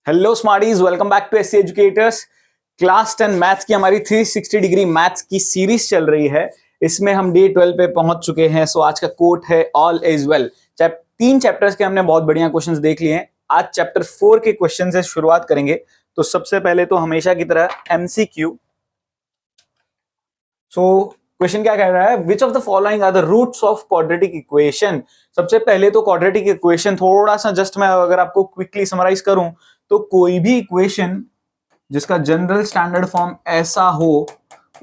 Hello smarties, welcome back to SC educators. Class 10 maths की हमारी 360 degree maths की series चल रही है। इसमें हम डे 12 पे पहुंच चुके हैं। सो आज का कोट है ऑल इज वेल। तीन चैप्टर्स के हमने बहुत बढ़िया क्वेश्चंस देख लिए हैं। आज चैप्टर 4 के क्वेश्चन से शुरुआत करेंगे। तो सबसे पहले तो हमेशा की तरह एमसीक्यू। सो क्वेश्चन क्या कह रहा है, which of the following are the roots of quadratic equation. सबसे पहले तो क्वाड्रेटिक इक्वेशन थोड़ा सा जस्ट मैं अगर आपको क्विकली समराइज करूं तो कोई भी इक्वेशन जिसका जनरल स्टैंडर्ड फॉर्म ऐसा हो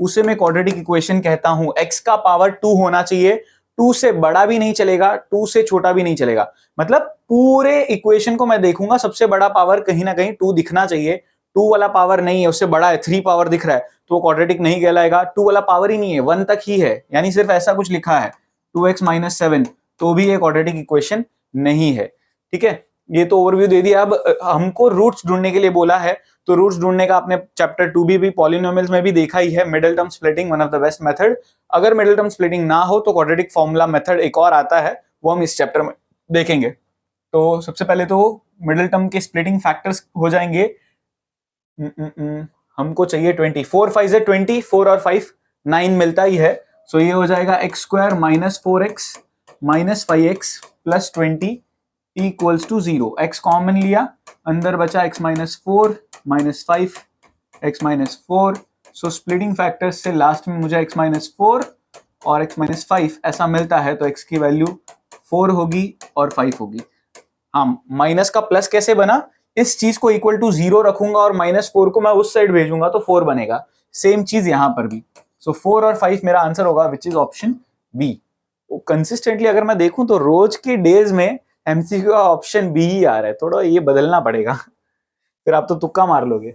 उसे मैं क्वाड्रेटिक इक्वेशन कहता हूं। x का पावर 2 होना चाहिए, 2 से बड़ा भी नहीं चलेगा, 2 से छोटा भी नहीं चलेगा। मतलब पूरे इक्वेशन को मैं देखूंगा, सबसे बड़ा पावर कहीं ना कहीं 2 दिखना चाहिए। 2 वाला पावर नहीं है, उससे बड़ा है, 3 पावर दिख रहा है तो वो क्वाड्रेटिक नहीं कहलाएगा। 2 वाला पावर ही नहीं है, 1 तक ही है, यानी सिर्फ ऐसा कुछ लिखा है 2x-7 तो भी ये क्वाड्रेटिक इक्वेशन नहीं है। ठीक है, ये तो ओवरव्यू दे दिया। अब हमको रूट्स ढूंढने के लिए बोला है, तो रूट्स ढूंढने का आपने चैप्टर 2 भी पॉलिनोमियल्स में भी देखा ही है। Middle term splitting one of the best method. अगर मिडिल टर्म स्प्लिटिंग ना हो तो क्वाड्रेटिक फॉर्मूला मेथड एक और आता है, वो हम इस चैप्टर में देखेंगे। तो सबसे पहले तो मिडिल टर्म के स्प्लिटिंग फैक्टर्स हो जाएंगे। हमको चाहिए 20, 4 5 से 20, 4 और 5 9 मिलता ही है। सो ये हो जाएगा x² minus 4x minus 5x plus 20 equals to 0। x common लिया, अंदर बचा x minus 4 minus 5 x minus 4। So splitting factors से लास्ट में मुझे x माइनस 4 और x माइनस 5 ऐसा मिलता है, तो x की वैल्यू 4 होगी और 5 होगी। हाँ, माइनस का प्लस कैसे बना, इस चीज को इक्वल टू 0 रखूंगा और -4 को मैं उस साइड भेजूंगा तो 4 बनेगा। सेम चीज यहां पर भी। सो 4 और 5 मेरा आंसर होगा, which is option B. Consistently अगर मैं देखूं तो रोज के डेज में एमसीक्यू का ऑप्शन बी ही आ रहा है, थोड़ा ये बदलना पड़ेगा फिर आप तो तुक्का मार लोगे।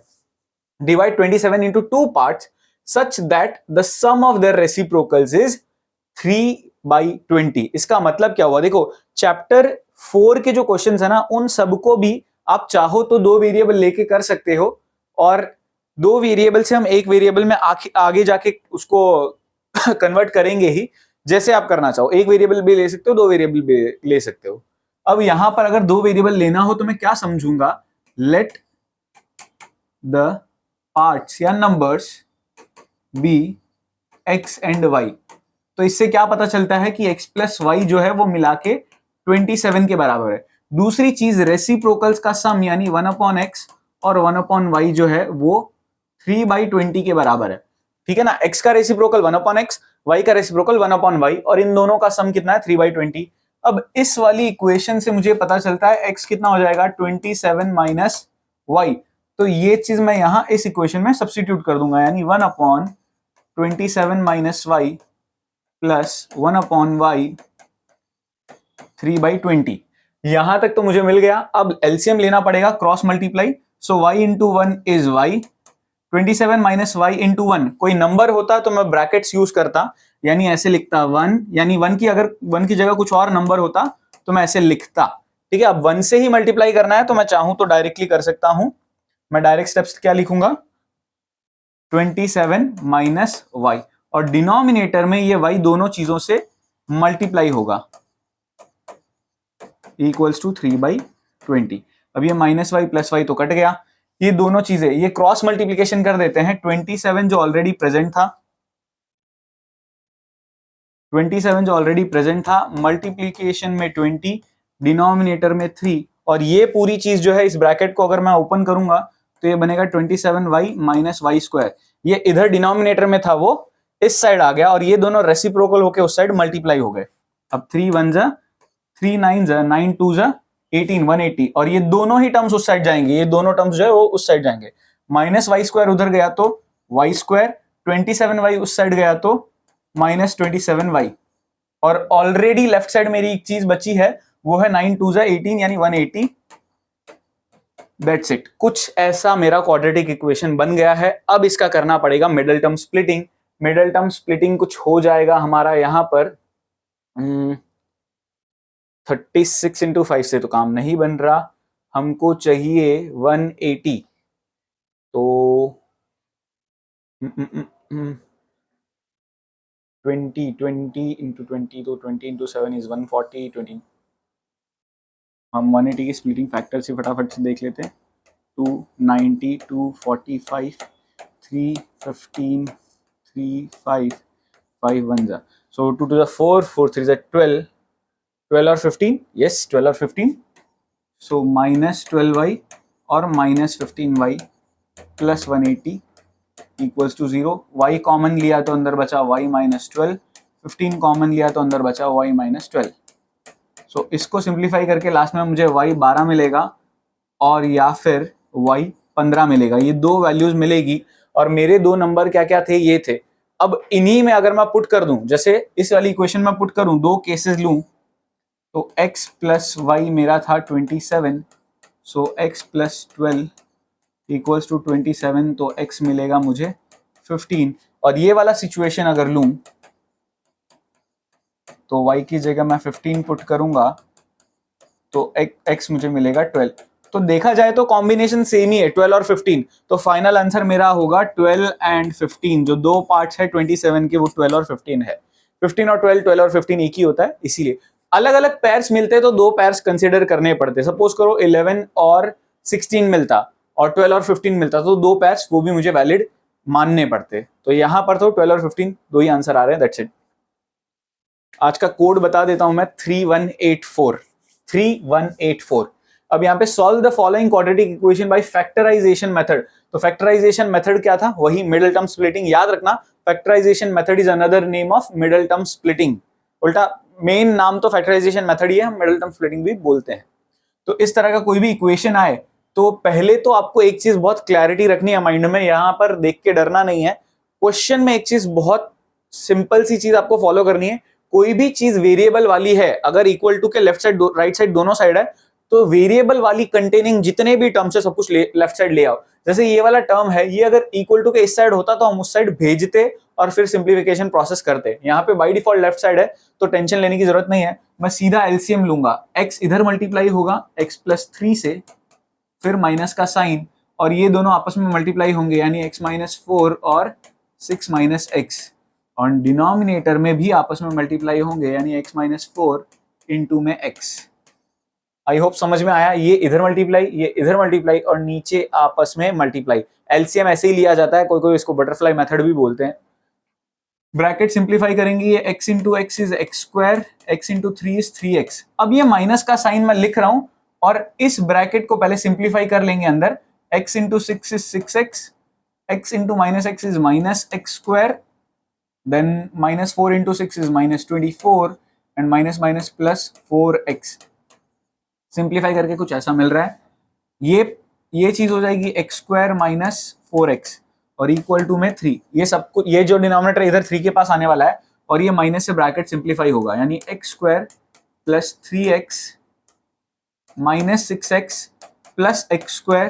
Divide 27 into 2 parts such that the sum of their reciprocals is 3/20। इसका मतलब क्या हुआ, देखो चैप्टर 4 के जो क्वेश्चंस है ना, उन सबको भी आप चाहो तो 2 वेरिएबल लेके कर सकते हो, और 2 वेरिएबल से हम एक वेरिएबल में आगे जाके उसको कन्वर्ट करेंगे ही। जैसे आप करना चाहो, एक वेरिएबल भी ले सकते हो, 2 वेरिएबल भी ले सकते हो। अब यहां पर अगर 2 वेरिएबल लेना हो तो मैं क्या समझूंगा, लेट द पार्ट्स या numbers be x and y। तो इससे क्या पता चलता है कि x प्लस वाई जो है वो मिला के 27 के बराबर है। दूसरी चीज, रेसिप्रोकल्स का सम यानी 1/x और 1/y जो है वो 3/20 के बराबर है। ठीक है ना, x का रेसिप्रोकल 1/x, y का रेसिप्रोकल 1/y, और इन दोनों का सम कितना है 3/20। अब इस वाली इक्वेशन से मुझे पता चलता है x कितना हो जाएगा 27 माइनस y। तो ये चीज मैं यहां इस इक्वेशन में सब्स्टिट्यूट कर दूंगा, यानी 1/27 माइनस वाई प्लस 1/y 3/20। यहां तक तो मुझे मिल गया। अब एलसीएम लेना पड़ेगा, cross multiply. So y into 1 is y, 27 minus y into 1। कोई नंबर होता तो मैं ब्रैकेट्स यूज करता, यानी ऐसे लिखता 1, यानी 1 की अगर 1 की जगह कुछ और नंबर होता तो मैं ऐसे लिखता। ठीक है, अब 1 से ही मल्टीप्लाई करना है तो मैं चाहूं तो डायरेक्टली कर सकता हूं। मैं डायरेक्ट स्टेप्स क्या लिखूंगा, 27 माइनस वाई, और डिनोमिनेटर में ये y दोनों चीजों से मल्टीप्लाई होगा, इक्वल्स टू 3/20। अब ये माइनस वाई प्लस वाई तो कट गया, ये दोनों चीजें ये क्रॉस मल्टीप्लीकेशन कर देते हैं। 27 जो ऑलरेडी प्रेजेंट था, 27 जो ऑलरेडी प्रेजेंट था, मल्टीप्लीकेशन में 20, डिनोमिनेटर में 3, और ये पूरी चीज जो है इस ब्रैकेट को अगर मैं ओपन करूंगा तो ये बनेगा 27y माइनस वाई स्क्वायर। ये इधर डिनोमिनेटर में था वो इस साइड आ गया, और ये दोनों रेसिप्रोकल होके उस साइड मल्टीप्लाई हो गए। अब 3 1 जा 3 9 जा 9 2 जा 18 180, और ये दोनों ही टर्म्स उस साइड जाएंगे, ये दोनों टर्म्स जो है वो उस साइड जाएंगे। माइनस वाई स्क्वायर उधर गया तो वाई स्क्वायर, 27y उस साइड गया तो -27y, और ऑलरेडी लेफ्ट साइड मेरी एक चीज बची है, वो है 9 2 जा 18 यानी 180। That's it. कुछ ऐसा मेरा क्वाड्रेटिक इक्वेशन बन गया है। अब इसका करना पड़ेगा middle term splitting. Middle term splitting कुछ हो जाएगा हमारा यहां पर 36 इंटू 5 से तो काम नहीं बन रहा, हमको चाहिए 180। तो 20 इंटू 20, तो 20 इंटू 7 इज 140। 20 हम 180 की स्प्लिटिंग फैक्टर से फटाफट से देख लेते हैं। 290, 245, 315, 35, 5 1 जा, so 2 to the 4, 4 3 is 12, 12 और 15, yes 12 और 15, so minus 12y और minus 15y plus 180 equals to 0। y common लिया तो अंदर बचा y माइनस 12, 15 कॉमन लिया तो अंदर बचा y माइनस 12। सो इसको सिंप्लीफाई करके लास्ट में मुझे y 12 मिलेगा और या फिर y 15 मिलेगा। ये दो वैल्यूज मिलेगी और मेरे दो नंबर क्या क्या थे, ये थे। अब इन्हीं में अगर मैं पुट कर दूं, जैसे इस वाली इक्वेशन में पुट करूं, दो केसेस लूं, तो x प्लस वाई मेरा था 27, सो x प्लस 12 इक्वल्स टू 27, तो x मिलेगा मुझे 15। और ये वाला सिचुएशन अगर लूं तो y की जगह मैं 15 पुट करूंगा तो x मुझे मिलेगा 12। तो देखा जाए तो कॉम्बिनेशन सेम ही है, 12 और 15। तो फाइनल आंसर मेरा होगा 12 एंड 15। जो दो पार्ट्स है 27 के वो 12 और 15 है। 15 और 12, 12 और 15 एक ही होता है, इसीलिए अलग अलग पेयर्स मिलते हैं तो दो पेयर्स कंसिडर करने पड़ते। सपोज करो 11 और 16 मिलता और 12 और 15 मिलता तो दो पेयर्स वो भी मुझे वैलिड मानने पड़ते। तो यहां पर तो 12 और 15 दो ही आंसर आ रहे हैं, दैट्स इट। आज का कोड बता देता हूं मैं, 3184 3184। अब यहाँ पे solve the following quadratic equation by factorization method. तो फैक्टराइजेशन मेथड क्या था, वही मिडिल टर्म स्प्लिटिंग। याद रखना, factorization method is another name of middle term splitting. उल्टा मेन नाम तो फैक्टराइजेशन मेथड ही है, हम मिडिल टर्म स्प्लिटिंग भी बोलते हैं। तो इस तरह का कोई भी इक्वेशन आए तो पहले तो आपको एक चीज बहुत क्लैरिटी रखनी है माइंड में, यहां पर देख के डरना नहीं है। क्वेश्चन में एक चीज बहुत सिंपल सी चीज आपको फॉलो करनी है, कोई भी चीज वेरिएबल वाली है, अगर इक्वल टू के लेफ्ट साइड राइट साइड दोनों साइड है, तो वेरिएबल वाली कंटेनिंग जितने भी टर्म्स है सब कुछ लेफ्ट साइड ले आओ। जैसे ये वाला टर्म है, ये अगर इक्वल टू के इस साइड होता तो हम उस साइड भेजते और फिर सिंप्लीफिकेशन प्रोसेस करते। यहाँ पे बाय डिफॉल्ट लेफ्ट साइड है तो टेंशन लेने की जरूरत नहीं है। मैं सीधा एलसीएम लूंगा, x इधर मल्टीप्लाई होगा x प्लस 3 से, फिर माइनस का साइन, और ये दोनों आपस में मल्टीप्लाई होंगे यानी x माइनस 4 और 6 माइनस एक्स, और डिनोमिनेटर में भी आपस में मल्टीप्लाई होंगे यानी x माइनस 4 इंटू में x। आई होप समझ में आया। ये इधर मल्टीप्लाई, ये इधर मल्टीप्लाई और नीचे आपस में मल्टीप्लाई। एलसीएम ऐसे ही लिया जाता है, कोई कोई इसको बटरफ्लाई मेथड भी बोलते हैं। ब्रैकेट सिंप्लीफाई करेंगे, ये x into x is x square, x into 3 is 3x। अब ये माइनस का साइन मैं लिख रहा हूं और इस ब्रैकेट को पहले सिंप्लीफाई कर लेंगे अंदर। x into 6 is 6x, x into minus x is minus x square, then minus 4 into 6 is minus 24 and minus minus plus 4x। Simplify करके कुछ ऐसा मिल रहा है, ये चीज हो जाएगी एक्स स्क्वायर माइनस 4x और इक्वल टू में 3। ये सब कुछ, ये जो डिनोमिनेटर इधर 3 के पास आने वाला है और ये माइनस से ब्रैकेट सिंप्लीफाई होगा यानी x square plus 3x minus 6x plus x square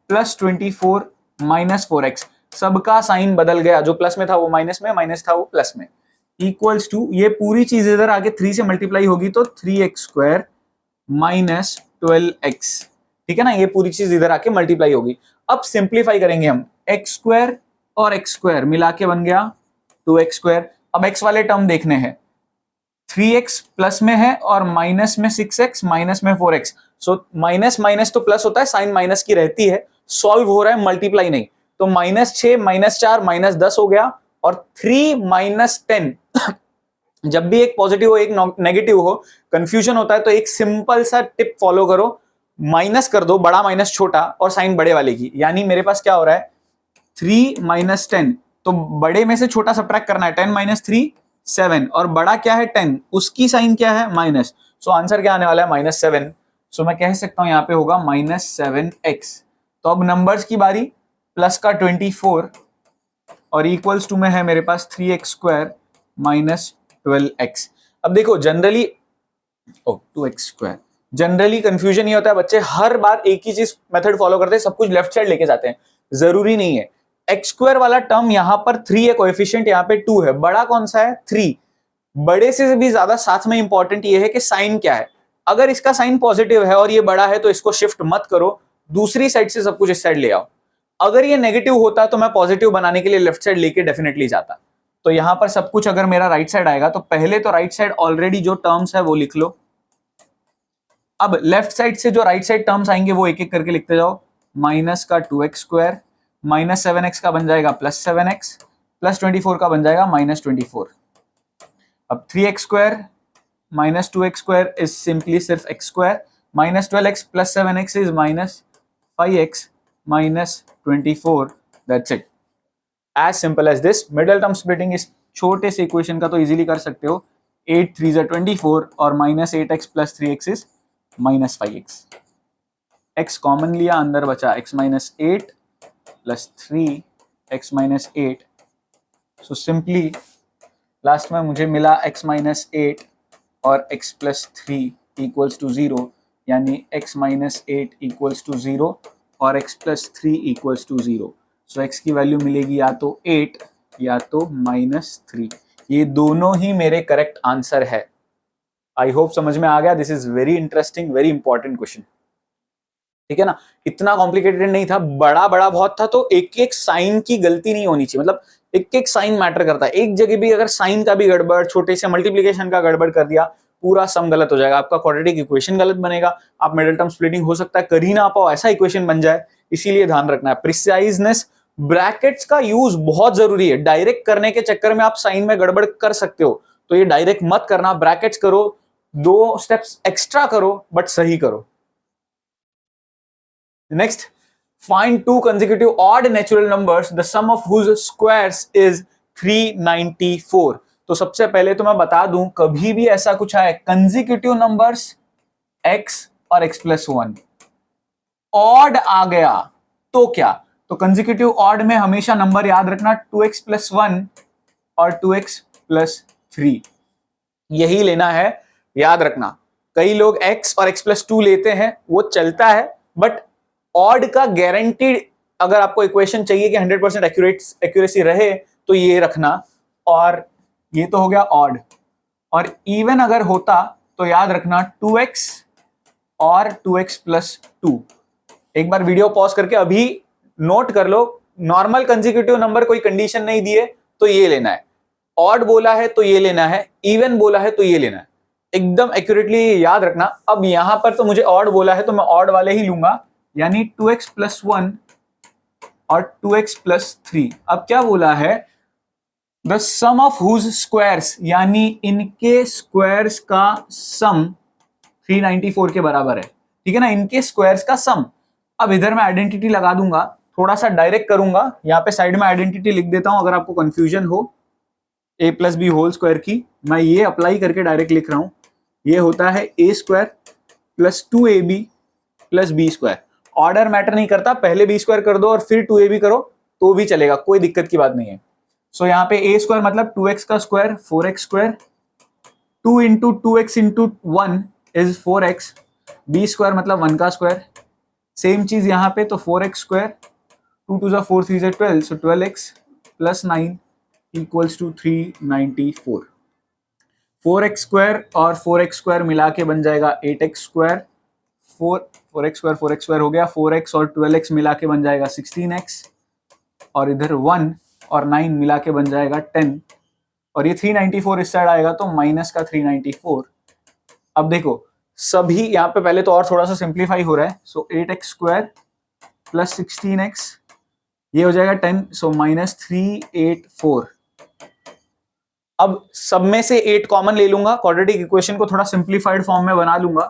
plus 24 minus 4x। सबका साइन बदल गया, जो प्लस में था वो माइनस में, माइनस था वो प्लस में, इक्वल्स टू ये पूरी चीज इधर आगे 3 से मल्टीप्लाई होगी तो 3x स्क्वायर माइनस 12x। ठीक है ना, ये पूरी चीज इधर आके मल्टीप्लाई होगी। अब सिंप्लीफाई करेंगे हम, एक्स स्क्वायर और एक्स स्क्वायर मिला के बन गया 2x स्क्वायर। अब x वाले टर्म देखने हैं, 3x प्लस में है और माइनस में 6x, माइनस में 4x। सो माइनस माइनस तो प्लस होता है, साइन माइनस की रहती है, सॉल्व हो रहा है मल्टीप्लाई नहीं। तो माइनस 6 माइनस 4 माइनस 10 हो गया और 3 माइनस 10। जब भी एक पॉजिटिव हो एक नेगेटिव हो कंफ्यूजन होता है, तो एक सिंपल सा टिप फॉलो करो, माइनस कर दो, बड़ा माइनस छोटा और साइन बड़े वाले की। यानी मेरे पास क्या हो रहा है 3 माइनस 10, तो बड़े में से छोटा सब्ट्रैक्ट करना है, 10 माइनस 3 7, और बड़ा क्या है 10, उसकी साइन क्या है माइनस। सो आंसर क्या आने वाला है माइनस 7। सो मैं कह सकता हूं यहाँ पे होगा माइनस 7x। तो अब नंबर्स की बारी, प्लस का 24 और इक्वल्स टू में है मेरे पास 3x स्क्वायर माइनस 12x। अब देखो generally 2x square, generally confusion ये होता है, बच्चे हर बार एक ही चीज मेथड फॉलो करते हैं, सब कुछ लेफ्ट साइड लेके जाते हैं, जरूरी नहीं है। एक्स स्क्वायर वाला टर्म यहाँ पर 3 है, कोएफिशिएंट यहाँ पे 2 है, बड़ा कौन सा है 3। बड़े से भी ज्यादा साथ में इंपॉर्टेंट ये है कि साइन क्या है। अगर इसका साइन पॉजिटिव है और ये बड़ा है तो इसको शिफ्ट मत करो, दूसरी साइड से सब कुछ इस साइड ले आओ। अगर ये नेगेटिव होता तो मैं पॉजिटिव बनाने के लिए लेफ्ट साइड लेके डेफिनेटली जाता। तो यहां पर सब कुछ अगर मेरा राइट साइड आएगा तो पहले तो राइट साइड ऑलरेडी जो टर्म्स है वो लिख लो। अब लेफ्ट साइड से जो राइट साइड टर्म्स आएंगे वो एक एक करके लिखते जाओ। माइनस का 2x² माइनस 7x का बन जाएगा प्लस 7x प्लस 24 का बन जाएगा माइनस 24। अब 3x² minus 2x² is simply सिर्फ x² minus 12x plus 7x is minus 5x minus 24। That's it, as simple as this. Middle term splitting इस छोटे से इक्वेशन का तो इजीली कर सकते हो। 8 3 24 और minus 8x plus 3x is minus 5x। x common लिया, अंदर बचा x minus 8 plus 3 x minus 8। So simply last में मुझे मिला x माइनस 8 और x प्लस 3 इक्वल्स टू 0, यानी x माइनस 8 इक्वल्स टू 0 और x plus 3 equals to 0। So x की वैल्यू मिलेगी या तो 8 या तो माइनस 3। ये दोनों ही मेरे करेक्ट आंसर है। आई होप समझ में आ गया। This is very interesting, very important question, ठीक है ना। इतना कॉम्प्लिकेटेड नहीं था, बड़ा बड़ा बहुत था, तो एक एक साइन की गलती नहीं होनी चाहिए। मतलब एक एक साइन मैटर करता है। एक जगह भी अगर साइन का भी गड़बड़, छोटे से मल्टीप्लीकेशन का गड़बड़ कर दिया, पूरा सम गलत हो जाएगा, आपका क्वाड्रेटिक इक्वेशन गलत बनेगा, आप मिडिल टर्म स्प्लिटिंग हो सकता है कर ही ना पाओ, ऐसा इक्वेशन बन जाए। इसीलिए ध्यान रखना है प्रिसाइजनेस। ब्रैकेट्स का यूज बहुत जरूरी है। डायरेक्ट करने के चक्कर में आप साइन में गड़बड़ कर सकते हो, तो ये डायरेक्ट मत करना, ब्रैकेट्स करो, 2 स्टेप्स एक्स्ट्रा करो बट सही करो। Next, find two consecutive odd natural numbers, the sum of whose squares is 394। तो सबसे पहले तो मैं बता दूं, कभी भी ऐसा कुछ आए कंसेक्यूटिव नंबर्स x और x प्लस 1 ऑड आ गया तो क्या, तो कंसेक्यूटिव ऑड में हमेशा नंबर याद रखना 2x प्लस 1 और 2x प्लस 3, यही लेना है, याद रखना। कई लोग x और x प्लस 2 लेते हैं, वो चलता है, बट ऑड का गारंटीड अगर आपको इक्वेशन चाहिए कि 100% एक्यूरेसी रहे तो ये रखना। और ये तो हो गया ऑड। और इवन अगर होता तो याद रखना 2x और 2x प्लस 2। एक बार वीडियो पॉज करके अभी नोट कर लो, नॉर्मल कंसेक्यूटिव नंबर कोई कंडीशन नहीं दिए तो ये लेना है, ऑड बोला है तो ये लेना है, इवन बोला है तो ये लेना है, एकदम एक्यूरेटली याद रखना। अब यहां पर तो मुझे ऑड बोला है तो मैं ऑड वाले ही लूंगा, यानी 2x प्लस 1 और 2x प्लस 3। अब क्या बोला है, the sum of whose squares, यानी इनके स्क्वायर्स का सम 394 के बराबर है, ठीक है ना, इनके स्क्वायर्स का सम। अब इधर मैं आइडेंटिटी लगा दूंगा, थोड़ा सा डायरेक्ट करूंगा, यहाँ पे साइड में आइडेंटिटी लिख देता हूं अगर आपको कंफ्यूजन हो। a plus b whole square की मैं ये अप्लाई करके डायरेक्ट लिख रहा हूं, ये होता है a square plus 2ab plus b square. Order matter नहीं करता, पहले बी स्क्वायर कर दो और फिर 2ab करो तो भी चलेगा, कोई दिक्कत की बात नहीं है। सो यहाँ पे a स्क्वायर मतलब 2x का square 4x square, 2 into 2x into 1 is 4x, b square मतलब 1 का स्क्वायर, सेम चीज यहाँ पे, तो 4x square 2 2 4 3 12, so 12x plus 9 equals to 394। 4x square और 4x स्क्वायर मिला के बन जाएगा 8x स्क्वायर, 4x स्क्वायर हो गया, 4x और 12x मिला के बन जाएगा 16x, और इधर 1 और 9 मिला के बन जाएगा 10, और ये 394 इस साइड आएगा तो माइनस का 394। अब देखो सभी यहाँ पे पहले तो और थोड़ा सा सिंप्लीफाई हो रहा है, सो 8x स्क्वायर प्लस 16x ये हो जाएगा 10, सो माइनस 384। अब सब में से 8 कॉमन ले लूंगा, क्वाड्रेटिक इक्वेशन को थोड़ा सिंप्लीफाइड फॉर्म में बना लूंगा,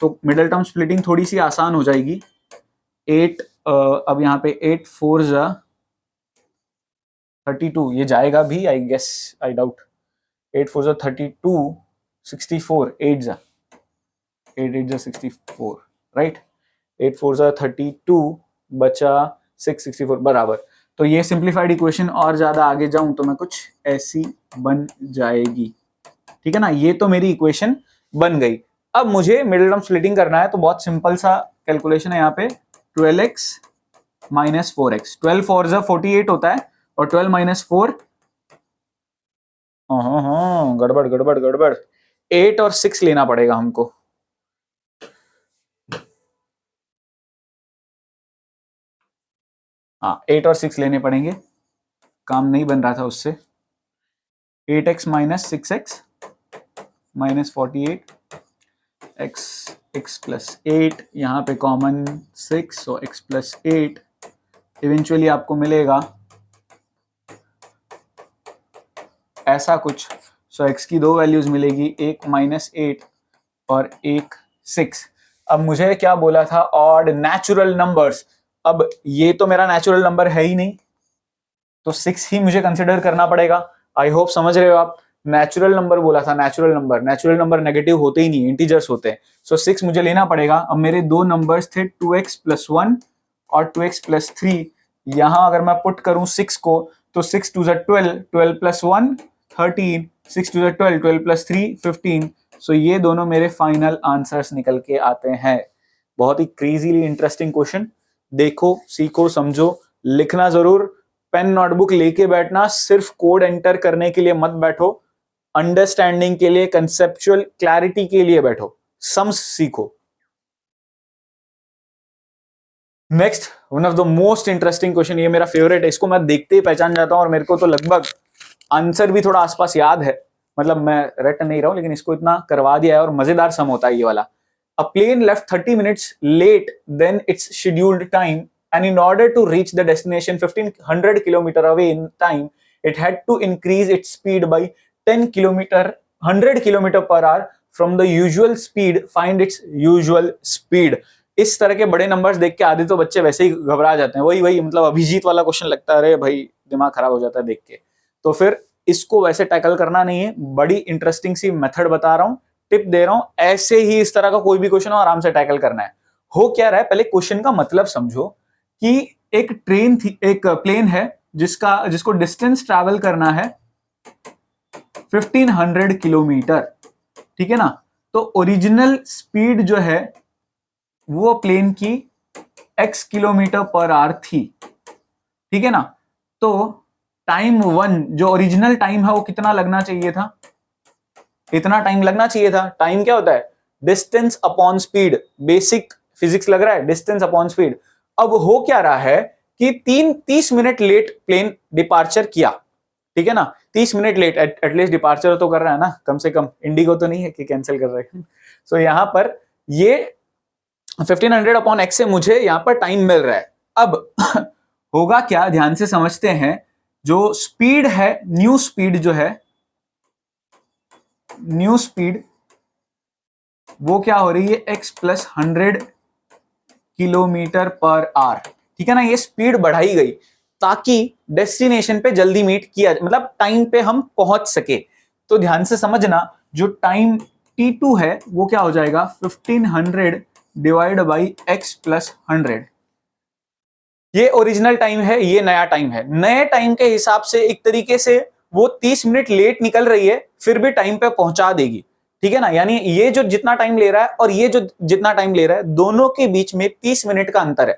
तो मिडिल टर्म स्प्लिटिंग थोड़ी सी आसान हो जाएगी। 8 अब यहाँ पे 8 4 जा 32, ये जाएगा भी आई गेस, आई डाउट। 8 4 जा 32, 64, 8 जा 8 जा 64, राइट। 8 4 जा 32 बचा 6 64 बराबर। तो ये सिंप्लीफाइड इक्वेशन और ज्यादा आगे जाऊं तो मैं कुछ ऐसी बन जाएगी, ठीक है ना। ये तो मेरी इक्वेशन बन गई। अब मुझे मिडिल टर्म स्प्लिटिंग करना है, तो बहुत सिंपल सा कैलकुलेशन है यहाँ पे, 12x माइनस 4x, 12 4 जा 48 होता है, और 12 माइनस 4, गड़बड़ गड़बड़ गड़बड़, 8 और 6 लेना पड़ेगा हमको। हाँ 8 और 6 लेने पड़ेंगे, काम नहीं बन रहा था उससे। 8x minus 6x minus 48 x plus 8, यहाँ पे कॉमन 6, सो x प्लस 8, इवेंचुअली आपको मिलेगा ऐसा कुछ। सो x की दो वैल्यूज मिलेगी, एक -8 और एक 6। अब मुझे क्या बोला था, ऑड नेचुरल नंबर्स। अब ये तो मेरा नेचुरल नंबर है ही नहीं, तो 6 ही मुझे कंसिडर करना पड़ेगा। आई होप समझ रहे हो आप। नेचुरल नंबर बोला था, नेचुरल नंबर नेगेटिव होते ही नहीं, इंटीजर्स होते हैं। सो 6 मुझे लेना पड़ेगा। अब मेरे दो नंबर्स थे 2x प्लस 1 और 2x प्लस 3। यहां अगर मैं पुट करूं 6 को, तो 6 2 12, 12 प्लस 1 13, 6 2 12, 12 प्लस 3 15। सो ये दोनों मेरे फाइनल आंसर्स निकल के आते हैं। बहुत ही क्रेजीली इंटरेस्टिंग क्वेश्चन। देखो, सीखो, समझो, लिखना जरूर। पेन नोटबुक लेके बैठना, सिर्फ कोड एंटर करने के लिए मत बैठो, अंडरस्टैंडिंग के लिए, कंसेप्चुअल क्लैरिटी के लिए बैठो, सम्स सीखो। Next, one of the most interesting question, ये मेरा फेवरेट है, इसको मैं देखते ही पहचान जाता हूं और मेरे को तो लगभग आंसर भी थोड़ा आसपास याद है, मतलब मैं रट नहीं रहा हूं, लेकिन इसको इतना करवा दिया है और मजेदार सम होता है ये वाला। A plane left 30 minutes late then it's scheduled time and in order to reach the destination 1500 kilometer away in time, it had to increase its speed by 100 kilometer per hour from the usual speed. Find its usual speed. इस तरह के बड़े numbers देख के आधे तो बच्चे वैसे ही घबरा जाते हैं। वही मतलब अभिजीत वाला क्वेश्चन लगता है, अरे भाई दिमाग खराब हो जाता है देख के। तो फिर इसको वैसे टैकल करना नहीं है, बड़ी इंटरेस्टिंग सी मेथड बता रहा हूं, टिप दे रहा हूं, ऐसे ही इस तरह का कोई भी क्वेश्चन हो आराम से टैकल करना है। हो क्या रहा है, पहले क्वेश्चन का मतलब समझो कि एक ट्रेन थी, एक प्लेन है जिसको डिस्टेंस ट्रैवल करना है 1500 किलोमीटर, ठीक है ना। तो ओरिजिनल स्पीड जो है वो प्लेन की x किलोमीटर पर आवर थी, ठीक है ना। तो टाइम 1 जो ओरिजिनल टाइम है वो कितना लगना चाहिए था, इतना टाइम लगना चाहिए था। टाइम क्या होता है, distance upon speed, basic physics लग रहा है, डिस्टेंस अपॉन स्पीड। अब हो क्या रहा है कि 30 मिनट लेट प्लेन डिपार्चर किया, ठीक है ना। 30 मिनट लेट, एटलीस्ट डिपार्चर तो कर रहा है ना, कम से कम इंडिगो तो नहीं है कि कैंसिल कर रहे हैं। सो यहां पर ये 1500 अपॉन एक्स से मुझे यहां पर टाइम मिल रहा है। अब होगा क्या, ध्यान से समझते हैं। जो स्पीड है, न्यू स्पीड जो है, न्यू स्पीड वो क्या हो रही है, x plus 100 kilometre per hour, ठीक है ना। ये स्पीड बढ़ाई गई ताकि डेस्टिनेशन पे जल्दी मीट किया, मतलब टाइम पे हम पहुंच सके। तो ध्यान से समझना, जो टाइम t2 है वो क्या हो जाएगा, 1500 डिवाइड बाई x प्लस 100। ये ओरिजिनल टाइम है, ये नया टाइम है। नए टाइम के हिसाब से एक तरीके से वो 30 मिनट लेट निकल रही है, फिर भी टाइम पे पहुंचा देगी, ठीक है ना। यानी ये जो जितना टाइम ले रहा है और ये जो जितना टाइम ले रहा है, दोनों के बीच में 30 मिनट का अंतर है,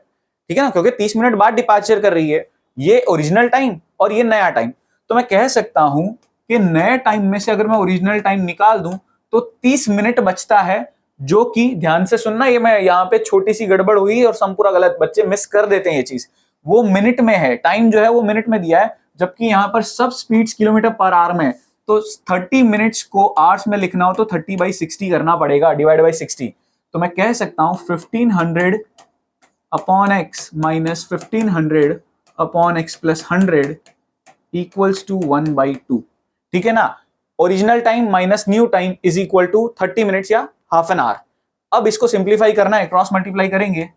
ठीक है ना, क्योंकि 30 मिनट बाद डिपार्चर कर रही है। ये ओरिजिनल टाइम और ये नया टाइम। तो मैं कह सकता हूं कि नए टाइम में से अगर मैं ओरिजिनल टाइम निकाल दूं तो 30 मिनट बचता है, जो कि, ध्यान से सुनना, ये मैं यहाँ पे छोटी सी गड़बड़ हुई और सम पूरा गलत, बच्चे मिस कर देते हैं ये चीज। वो मिनट में है, टाइम जो है वो मिनट में दिया है, जबकि यहाँ पर सब स्पीड्स किलोमीटर पर आवर में है। तो 30 मिनट्स को आवर्स में लिखना हो तो 30/60 करना पड़ेगा, डिवाइड बाई 60। तो मैं कह सकता हूं 1500 upon x minus 1500 upon x plus 100 equals to 1/2, ठीक है ना। Original time minus new time is equal to 30 minutes या हाफ एन आवर। अब इसको सिंप्लीफाई करना है, क्रॉस मल्टीप्लाई करेंगे,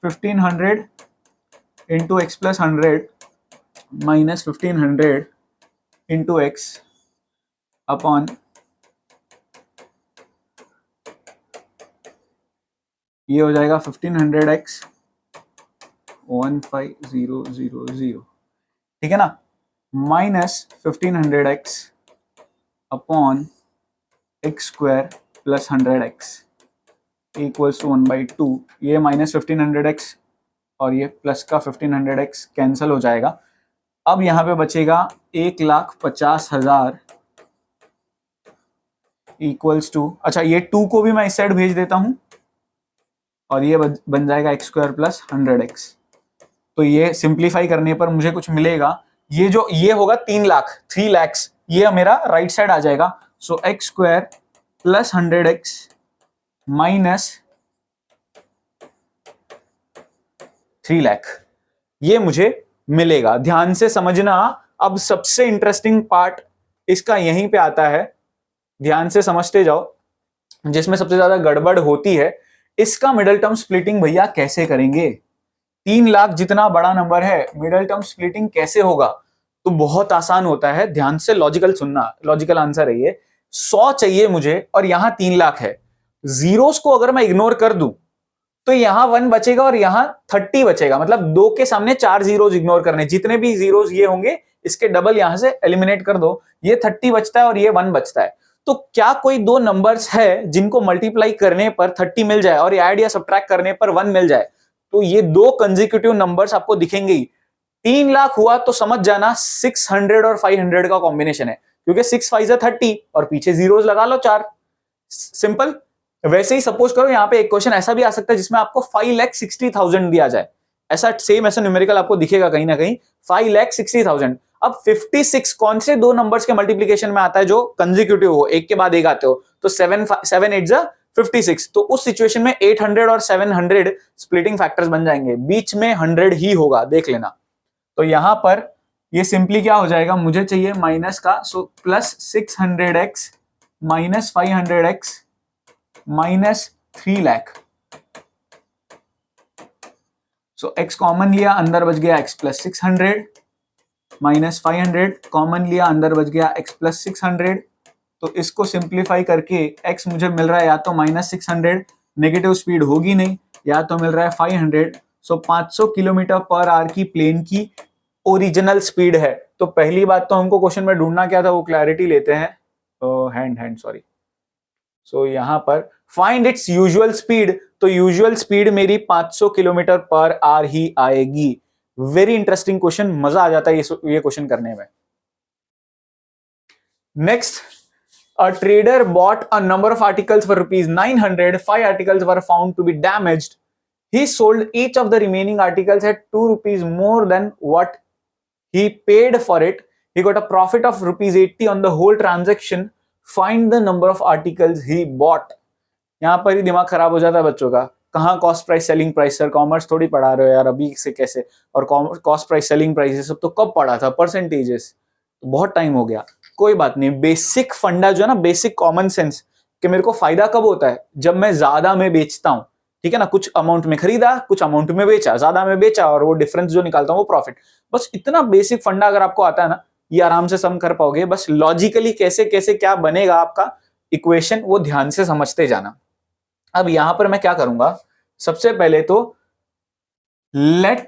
1500 into x plus 100 minus 1500 into x upon ये हो जाएगा 1500x 15000, ठीक है ना, minus 1500x upon x square plus 100x equals to 1/2। ये माइनस 1500x और ये प्लस का 1500x कैंसिल हो जाएगा। अब यहां पे बचेगा 1,50,000 इक्वल्स टू, अच्छा ये 2 को भी मैं इस साइड भेज देता हूं और ये बन जाएगा एक्स स्क्वायर प्लस 100x। तो ये सिंप्लीफाई करने पर मुझे कुछ मिलेगा, ये जो ये होगा 3 लाख, ये मेरा राइट साइड आ जाएगा। So X square plus 100x minus 3 lakh, ये मुझे मिलेगा। ध्यान से समझना, अब सबसे इंटरेस्टिंग पार्ट इसका यहीं पे आता है, ध्यान से समझते जाओ, जिसमें सबसे ज्यादा गड़बड़ होती है। इसका मिडिल टर्म स्प्लिटिंग भैया कैसे करेंगे? 3 लाख जितना बड़ा नंबर है, मिडिल टर्म स्प्लिटिंग कैसे होगा? तो बहुत आसान होता है, ध्यान से लॉजिकल सुनना, लॉजिकल आंसर है ये। 100 चाहिए मुझे और यहां 3 लाख है, जीरोस को अगर मैं इग्नोर कर दूं तो यहां 1 बचेगा और यहां 30 बचेगा, मतलब 2 के सामने 4 जीरोस इग्नोर करने, जितने भी जीरोस ये होंगे इसके डबल यहां से एलिमिनेट कर दो, ये 30 बचता है और ये 1 बचता है। तो क्या कोई दो नंबर्स है जिनको मल्टीप्लाई करने पर 30 मिल जाए और ऐड या सब्ट्रैक्ट करने पर 1 मिल जाए? तो ये दो कंसेक्यूटिव नंबर्स आपको दिखेंगे ही। 3 लाख हुआ तो समझ जाना 600 और 500 का कॉम्बिनेशन है, क्योंकि 6 5 30 और पीछे जीरोस लगा लो 4, सिंपल। वैसे ही सपोज करो यहां पे एक क्वेश्चन ऐसा भी आ सकता है जिसमें आपको 5,60,000 दिया जाए, ऐसा सेम ऐसा न्यूमेरिकल आपको दिखेगा कहीं ना कहीं 5,60,000। अब 56 कौन से दो नंबर्स के मल्टीप्लीकेशन में आता है जो कंसेक्यूटिव हो, एक के बाद एक आते हो? तो 7 8 56। तो उस सिचुएशन में 800 और 700 स्प्लिटिंग फैक्टर्स बन जाएंगे, बीच में 100 ही होगा, देख लेना। तो यहां पर ये सिंपली क्या हो जाएगा, मुझे चाहिए माइनस का, so plus 600x minus 500x minus 3 lakh. So x common लिया, अंदर बच गया x प्लस 600 माइनस 500, कॉमन लिया, अंदर बच गया x प्लस 600। तो इसको सिंप्लीफाई करके x मुझे मिल रहा है या तो माइनस 600, नेगेटिव स्पीड होगी नहीं, या तो मिल रहा है 500। सो 500 किलोमीटर पर आवर की प्लेन की ओरिजिनल स्पीड है। तो पहली बात तो हमको क्वेश्चन में ढूंढना क्या था, वो क्लैरिटी लेते हैं, सॉरी। सो यहां पर फाइंड इट्स यूजुअल स्पीड, तो यूजुअल स्पीड मेरी 500 किलोमीटर पर आवर ही आएगी। वेरी इंटरेस्टिंग क्वेश्चन, मजा आ जाता है ये क्वेश्चन करने में। Next, a trader bought a number of articles for rupees 900. 5 articles were found to be damaged. He sold each of the remaining articles at 2 rupees more than what he paid for it. He got a profit of rupees 80 on the whole transaction. Find the number of articles he bought. यहां पर ही दिमाग खराब हो जाता है बच्चों का, कहाँ cost price selling price, sir commerce थोड़ी पढ़ा रहे हो यार अभी से कैसे, और कॉस्ट प्राइस सेलिंग प्राइस ये सब तो कब पढ़ा था, परसेंटेजेस तो बहुत टाइम हो गया। कोई बात नहीं, बेसिक फंडा जो है ना, बेसिक कॉमन सेंस कि मेरे को फायदा कब होता है, जब मैं ज्यादा में बेचता हूं, ठीक है ना, कुछ अमाउंट में खरीदा, कुछ अमाउंट में बेचा, ज्यादा में बेचा, और वो डिफरेंस जो निकालता हूं वो प्रॉफिट। बस इतना बेसिक फंडा अगर आपको आता है ना, ये आराम से सम कर पाओगे। बस लॉजिकली कैसे कैसे क्या बनेगा आपका इक्वेशन, वो ध्यान से समझते जाना। अब यहां पर मैं क्या करूंगा, सबसे पहले तो let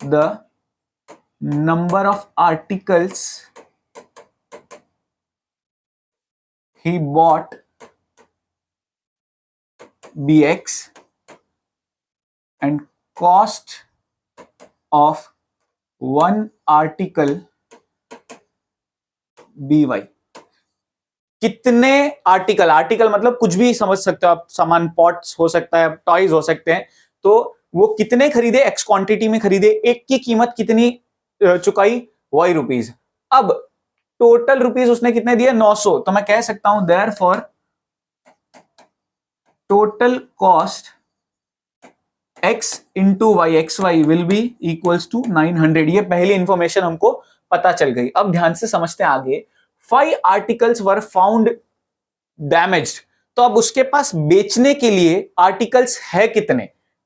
the number of articles he bought bx and cost of one article by। कितने आर्टिकल, आर्टिकल मतलब कुछ भी समझ सकते हो आप, सामान, पॉट्स हो सकता है, टॉयज हो सकते हैं, तो वो कितने खरीदे, एक्स क्वांटिटी में खरीदे, एक की कीमत कितनी चुकाई, वाई रुपीज। अब टोटल रुपीज उसने कितने दिए, 900। तो मैं कह सकता हूं therefore total cost x into y, x y will be equals to 900। ये पहली इंफॉर्मेशन हमको पता चल गई। अब ध्यान से समझते हैं आगे। 5 आर्टिकल्स वर फाउंड डैमेज्ड, तो अब उसके पास बेचने के लिए आर्टिकल्स है कितने,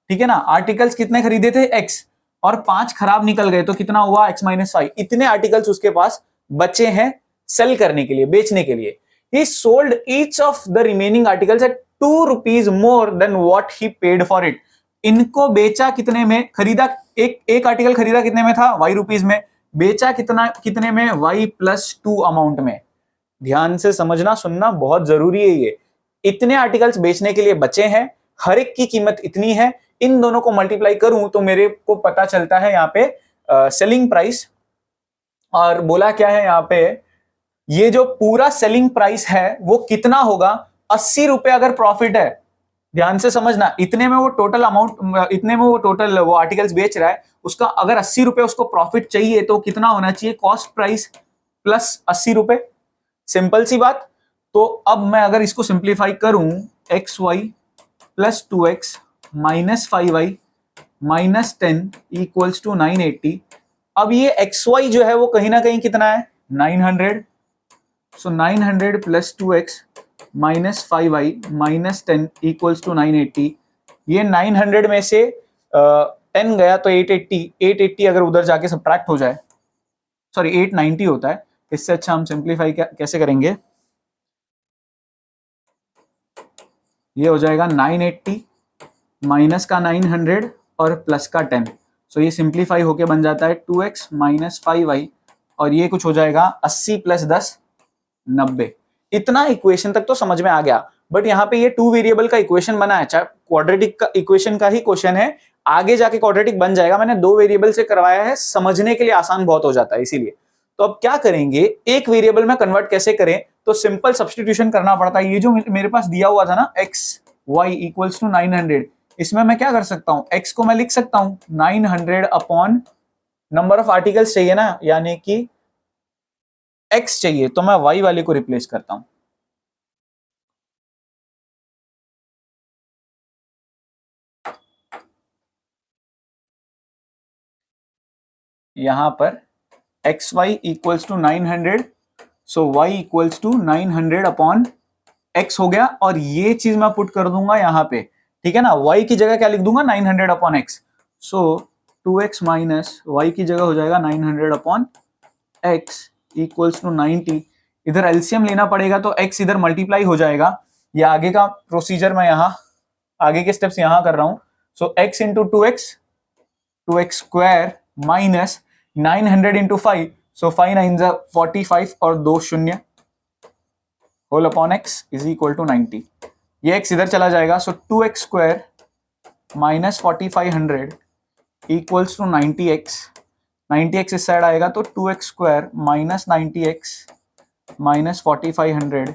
ठीक है ना, आर्टिकल्स कितने खरीदे थे x, और 5 खराब निकल गए तो कितना हुआ x माइनस 5। इतने आर्टिकल्स उसके पास बचे हैं सेल करने के लिए, बेचने के लिए। He sold each of the remaining articles at 2 rupees more than what he paid for it. इनको बेचा कितने में, खरीदा एक आर्टिकल खरीदा कितने में था, y रुपीज में, बेचा कितने में, y प्लस 2 अमाउंट में। ध्यान से समझना सुनना बहुत जरूरी है ये। इतने आर्टिकल्स बेचने के लिए बचे हैं, हर एक की कीमत इतनी है, इन दोनों को मल्टीप्लाई करूं तो मेरे को पता चलता है यहाँ पे सेलिंग प्राइस। और बोला क्या है यहाँ पे, ये जो पूरा सेलिंग प्राइस है वो कितना होगा, 80 रुपए अगर प्रॉफिट है। ध्यान से समझना, इतने में वो टोटल अमाउंट, इतने में वो टोटल वो आर्टिकल्स बेच रहा है, उसका अगर 80 रुपए उसको प्रॉफिट चाहिए तो कितना होना चाहिए, कॉस्ट प्राइस प्लस 80 रुपए। सिंपल सी बात। तो अब मैं अगर इसको सिंप्लीफाई करूं, x y plus 2x minus 5y minus 10 equals to 980। अब ये एक्स वाई जो है वो कहीं ना कहीं कितना है 900। So 900 plus 2x minus 5y minus 10 equals to 980। ये 900 में से 10 गया तो 880। 880 अगर उधर जाके सब्ट्रैक्ट हो जाए, सॉरी 890 होता है। इससे अच्छा हम सिंप्लीफाई कैसे करेंगे, ये हो जाएगा 980 माइनस का 900 और प्लस का 10। सो ये सिंप्लीफाई होके बन जाता है 2x माइनस 5y और ये कुछ हो जाएगा 80 प्लस 10 90। इतना इक्वेशन तक तो समझ में आ गया, बट यहाँ पे ये 2 वेरिएबल का इक्वेशन बना है, चाहे क्वाड्रेटिक का इक्वेशन का ही क्वेश्चन है, आगे जाके क्वाड्रेटिक बन जाएगा। मैंने 2 वेरिएबल से करवाया है, समझने के लिए आसान बहुत हो जाता है इसीलिए। तो अब क्या करेंगे, एक वेरिएबल में कन्वर्ट कैसे करें, तो सिंपल सब्स्टिट्यूशन करना पड़ता है। ये जो मेरे पास दिया हुआ था ना x y इक्वल्स टू 900, इसमें मैं क्या कर सकता हूं, x को मैं लिख सकता हूं 900 अपॉन नंबर ऑफ आर्टिकल्स चाहिए ना, यानी कि x चाहिए, तो मैं y वाले को रिप्लेस करता हूं। यहां पर x y equals to 900, so y equals to 900 upon x हो गया, और ये चीज मैं पुट कर दूंगा यहां पे, ठीक है ना। y की जगह क्या लिख दूंगा 900 अपॉन x, सो 2x माइनस y की जगह हो जाएगा 900 अपॉन x इक्वल्स टू 90। इधर एलसीएम लेना पड़ेगा तो x इधर मल्टीप्लाई हो जाएगा। ये आगे का प्रोसीजर मैं यहाँ आगे के स्टेप्स यहां कर रहा हूं। So x into 2x square minus 900 into 5, so 5 9 45 और 2 शून्य, whole upon x is equal to 90। ये x इधर चला जाएगा, so 2x square minus 4500 equals to 90x। 90x इस साइड आएगा तो 2x square minus 90x minus 4500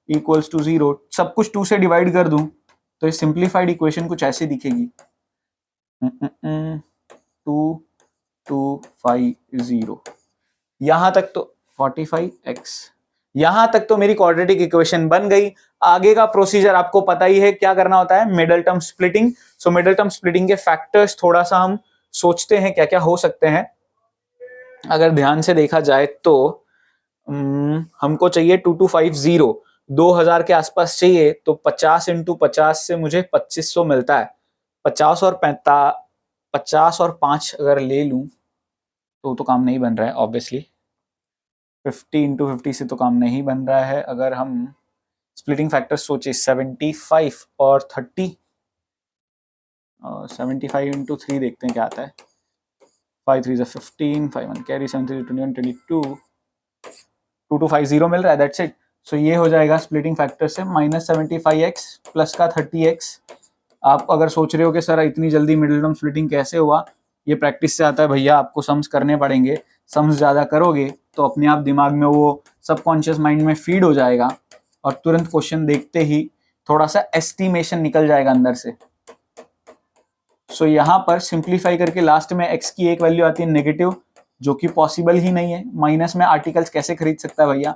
equals to 0। सब कुछ 2 से डिवाइड कर दूं तो ये सिंप्लीफाइड इक्वेशन कुछ ऐसे दिखेगी 2250। यहां तक तो 45x, यहां तक तो मेरी क्वाड्रेटिक इक्वेशन बन गई। आगे का प्रोसीजर आपको पता ही है क्या करना होता है, middle term splitting. So middle term splitting के फैक्टर्स थोड़ा सा हम सोचते हैं क्या क्या हो सकते हैं। अगर ध्यान से देखा जाए तो हमको चाहिए 2250, 2000 के आसपास चाहिए, तो 50 इंटू 50 से मुझे 2500 मिलता है। 50 और 5 अगर ले लूं तो काम नहीं बन रहा है ऑब्वियसली। 50 इंटू 50 से तो काम नहीं बन रहा है। अगर हम स्प्लिटिंग फैक्टर सोचे 75 और 30, 75 इंटू 3 देखते हैं क्या आता है। 5 3 15, 5 1 कैरी, 7 3 21 22, 2250 मिल रहा है, दैट्स इट। सो ये हो जाएगा स्प्लिटिंग फैक्टर से माइनस 75x प्लस का 30x। आप अगर सोच रहे हो कि सर इतनी जल्दी मिडिल टर्म स्प्लिटिंग कैसे हुआ, ये प्रैक्टिस से आता है भैया, आपको सम्स करने पड़ेंगे। सम्स ज़्यादा करोगे तो अपने आप दिमाग में वो सबकॉन्शियस माइंड में फीड हो जाएगा और तुरंत क्वेश्चन देखते ही थोड़ा सा एस्टिमेशन निकल जाएगा अंदर से। सो यहाँ पर सिंप्लीफाई करके लास्ट में x की एक वैल्यू आती है नेगेटिव, जो कि पॉसिबल ही नहीं है। माइनस में आर्टिकल्स कैसे खरीद सकता है भैया,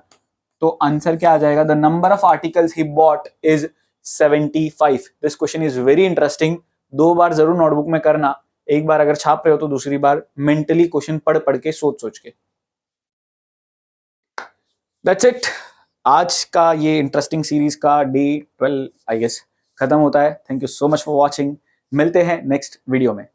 तो आंसर क्या आ जाएगा, the number of articles he bought is 75। This question is very interesting. 2 बार जरूर नोटबुक में करना, एक बार अगर छाप रहे हो तो दूसरी बार मेंटली क्वेश्चन पढ़ पढ़ के सोच के। दैट्स इट, आज का ये इंटरेस्टिंग सीरीज का डे 12 आई गेस खत्म होता है। Thank you so much for watching, मिलते हैं नेक्स्ट वीडियो में।